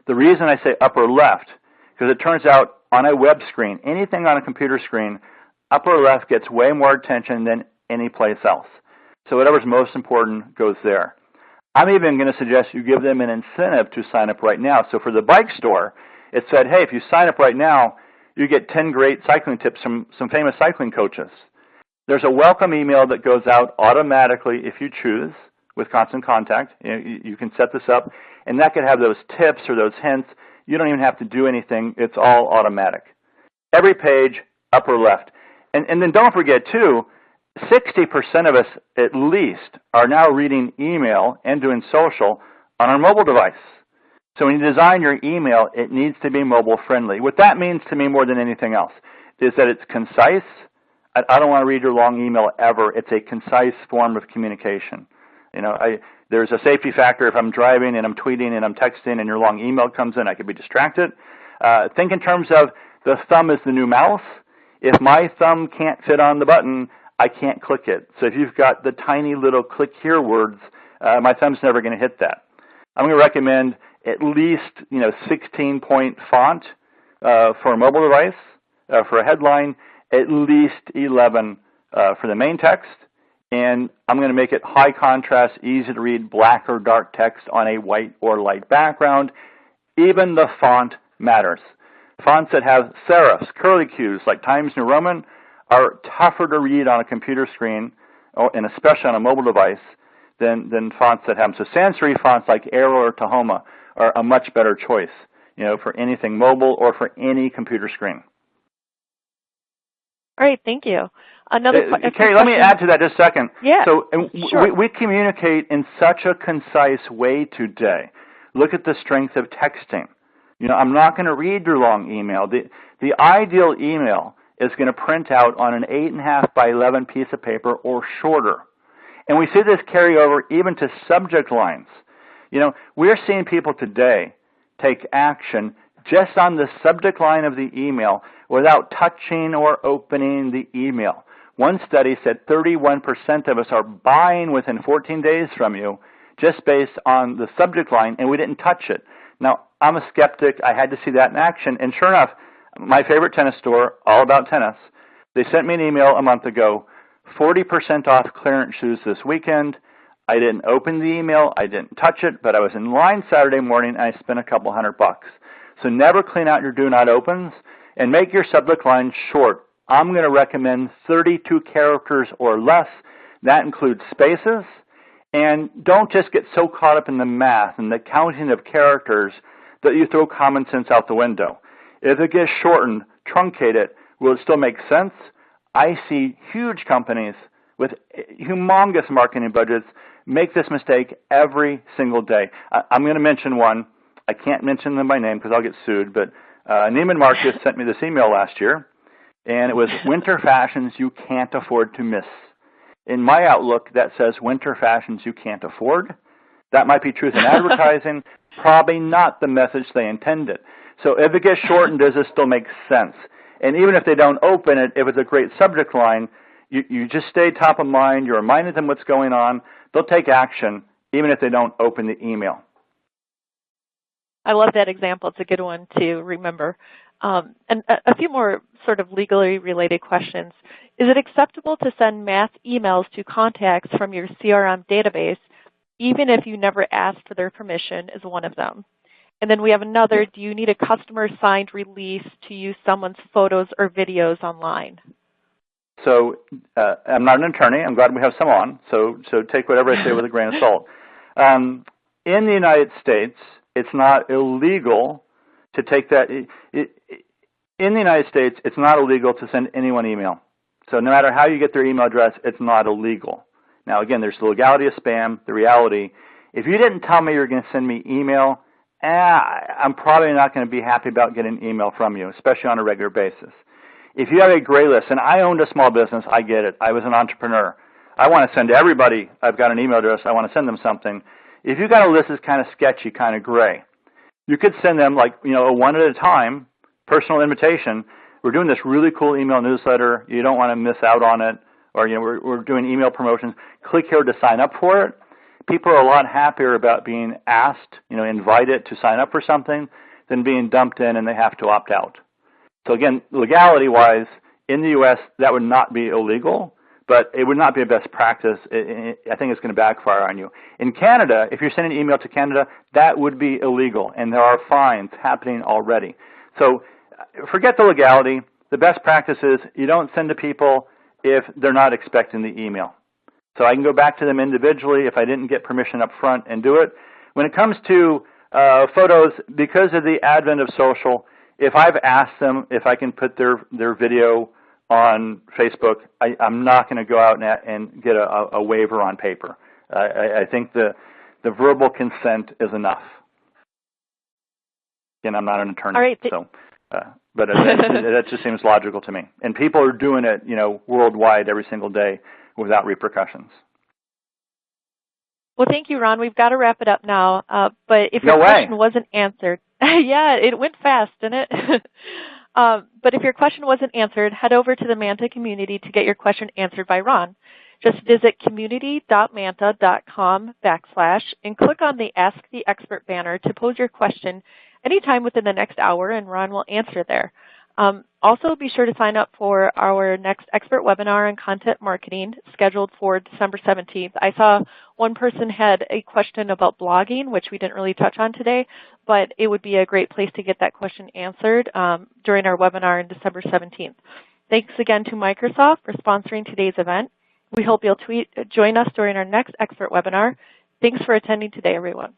The reason I say upper left, because it turns out on a web screen, anything on a computer screen, upper left gets way more attention than any place else. So whatever's most important goes there. I'm even going to suggest you give them an incentive to sign up right now. So for the bike store, it said, hey, if you sign up right now, you get 10 great cycling tips from some famous cycling coaches. There's a welcome email that goes out automatically if you choose with Constant Contact. You can set this up, and that could have those tips or those hints. You don't even have to do anything. It's all automatic. Every page, upper left. And then don't forget, too, 60% of us at least are now reading email and doing social on our mobile device. So when you design your email, it needs to be mobile friendly. What that means to me more than anything else is that it's concise. I don't want to read your long email ever. It's a concise form of communication. There's a safety factor if I'm driving and I'm tweeting and I'm texting and your long email comes in, I could be distracted. Think in terms of the thumb is the new mouse. If my thumb can't fit on the button, I can't click it. So if you've got the tiny little click here words, my thumb's never going to hit that. I'm going to recommend at least 16-point font for a mobile device, for a headline, at least 11 for the main text, and I'm going to make it high contrast, easy to read, black or dark text on a white or light background. Even the font matters. Fonts that have serifs, curlicues like Times New Roman are tougher to read on a computer screen, and especially on a mobile device, than fonts that have them. So sans serif fonts like Arial or Tahoma are a much better choice, for anything mobile or for any computer screen. All right, thank you. Carrie, let me add to that just a second. Yeah, so sure. we communicate in such a concise way today. Look at the strength of texting. I'm not going to read your long email. The ideal email is going to print out on an 8.5 by 11 piece of paper or shorter. And we see this carry over even to subject lines. We're seeing people today take action just on the subject line of the email without touching or opening the email. One study said 31% of us are buying within 14 days from you just based on the subject line, and we didn't touch it. Now, I'm a skeptic. I had to see that in action. And sure enough, my favorite tennis store, All About Tennis, they sent me an email a month ago, 40% off clearance shoes this weekend. I didn't open the email. I didn't touch it, but I was in line Saturday morning, and I spent a couple $100. So never clean out your do not opens. And make your subject line short. I'm going to recommend 32 characters or less. That includes spaces. And don't just get so caught up in the math and the counting of characters that you throw common sense out the window. If it gets shortened, truncate it, will it still make sense? I see huge companies with humongous marketing budgets make this mistake every single day. I'm going to mention one. I can't mention them by name because I'll get sued, but Neiman Marcus sent me this email last year, and it was winter fashions you can't afford to miss. In my outlook, that says winter fashions you can't afford. That might be truth in advertising, probably not the message they intended. So if it gets shortened, does it still make sense? And even if they don't open it, if it's a great subject line, you just stay top of mind, you're reminding them what's going on, they'll take action even if they don't open the email. I love that example. It's a good one to remember. And a few more sort of legally related questions. Is it acceptable to send mass emails to contacts from your CRM database, even if you never asked for their permission, is one of them? And then we have another, do you need a customer-signed release to use someone's photos or videos online? So I'm not an attorney. I'm glad we have some on. So take whatever I say with a grain of salt. In the United States, it's not illegal to take that. In the United States, it's not illegal to send anyone email. So no matter how you get their email address, it's not illegal. Now, again, there's the legality of spam, the reality. If you didn't tell me you're going to send me email, I'm probably not going to be happy about getting an email from you, especially on a regular basis. If you have a gray list, and I owned a small business, I get it. I was an entrepreneur. I want to send everybody, I've got an email address, I want to send them something. If you've got a list that's kind of sketchy, kind of gray, you could send them like, a one at a time, personal invitation. We're doing this really cool email newsletter. You don't want to miss out on it. Or, we're doing email promotions. Click here to sign up for it. People are a lot happier about being asked, invited to sign up for something than being dumped in and they have to opt out. So again, legality-wise, in the U.S., that would not be illegal, but it would not be a best practice. I think it's going to backfire on you. In Canada, if you're sending an email to Canada, that would be illegal, and there are fines happening already. So forget the legality. The best practice is you don't send to people if they're not expecting the email. So I can go back to them individually if I didn't get permission up front and do it. When it comes to photos, because of the advent of social, if I've asked them if I can put their video on Facebook, I'm not going to go out and get a waiver on paper. I think the verbal consent is enough. Again, I'm not an attorney, all right. But that just seems logical to me. And people are doing it, worldwide every single day without repercussions. Well, thank you, Ron. We've got to wrap it up now. But if your question wasn't answered, yeah, it went fast, didn't it? But if your question wasn't answered, head over to the Manta community to get your question answered by Ron. Just visit community.manta.com/ and click on the Ask the Expert banner to pose your question anytime within the next hour, and Ron will answer there. Also, be sure to sign up for our next expert webinar on content marketing scheduled for December 17th. I saw one person had a question about blogging, which we didn't really touch on today, but it would be a great place to get that question answered during our webinar on December 17th. Thanks again to Microsoft for sponsoring today's event. We hope you'll join us during our next expert webinar. Thanks for attending today, everyone.